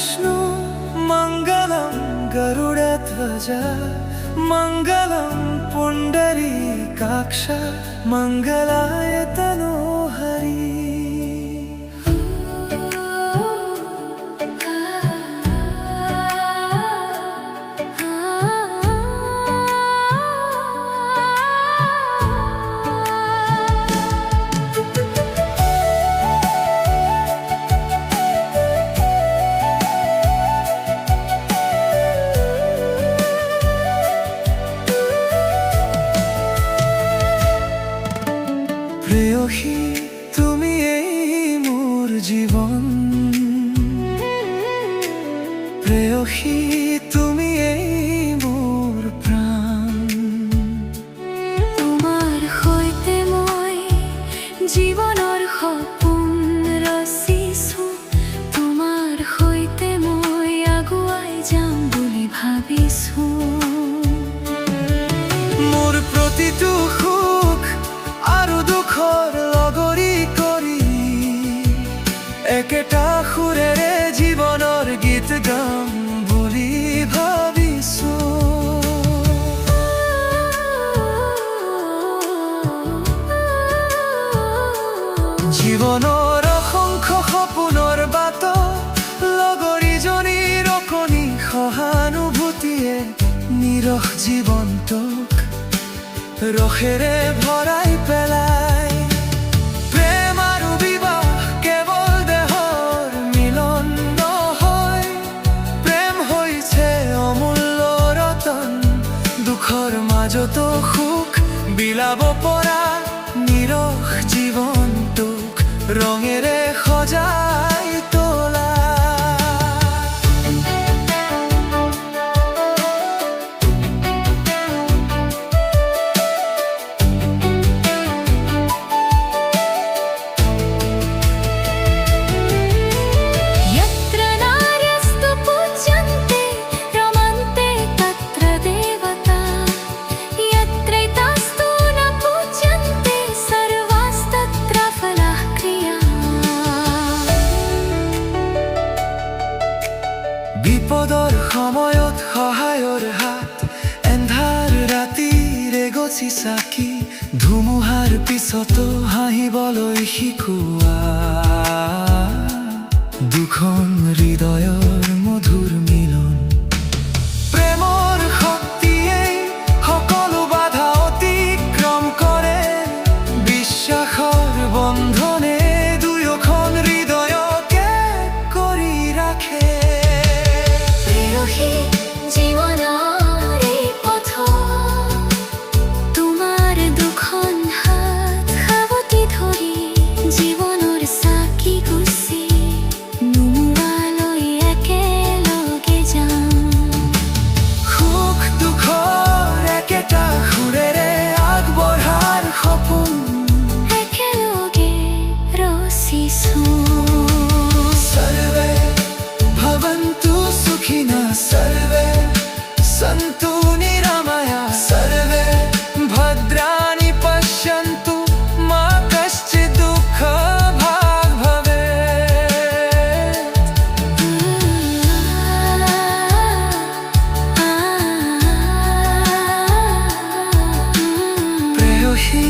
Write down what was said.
विष्णु मङ्गलं गरुडध्वज मङ्गलं पुण्डरीकाक्ष मङ्गलाय तनोहरि। প্ৰেয়সী তুমি এই মোৰ জীবন, প্ৰেয়সী তুমি এই মোৰ প্ৰাণ। তোমাৰ সৈতে মই জীৱনৰ সপোন ৰচিছো, তোমাৰ সৈতে মই আগুৱাই যাম বুলি ভাবিছো। মোৰ প্ৰতিটো সুখ আৰু দুখৰ লগৰী কৰি একেটা সুৰেৰে জীৱনৰ গীত গাম বুলি ভাবিছো। জীৱনৰ অসংখ্য সপোনৰ বাট লগৰীজনীৰ অকণি সহানুভূতিয়ে নিৰস জীৱনটোক ৰসেৰে ভৰাই পেলাই। প্ৰেম আৰু বিবাহ কেৱল দেহৰ মিলন নহয়, প্ৰেম হৈছে অমূল্য ৰতন, দুখৰ মাজতো সুখ বিলাব পৰা নিৰস জীৱনটোক ৰঙেৰে সজাই তোলা। বিপদৰ সময়ত সহায়ৰ হাত, এন্ধাৰ ৰাতিৰে গছি চাকি, ধুমুহাৰ পিছতো হাঁহিবলৈ শিকোৱা, দুখন হৃদয়ৰ মধুৰ মিলন। প্ৰেমৰ শক্তিয়েই সকলো বাধা অতিক্ৰম কৰে, বিশ্বাসৰ বন্ধনে দুয়োখন হৃদয়ক এক কৰি ৰাখে। জীৱনৰ এই পথত তোমাৰ দুখন হাত সাৱটি ধৰি জীৱনৰ চাকি গুচি নুমুৱালৈ একেলগে যাম। সুখ দুখৰ একেটা সুৰেৰে আগবঢ়াৰ সপোন একেলগে ৰচিছো। सर्वे भवन्तु सुखिनः, सर्वे सन्तु निरामया, सर्वे भद्राणि पश्यन्तु मा कश्चित् दुःखभाग् भवेत्। প্রেয়সী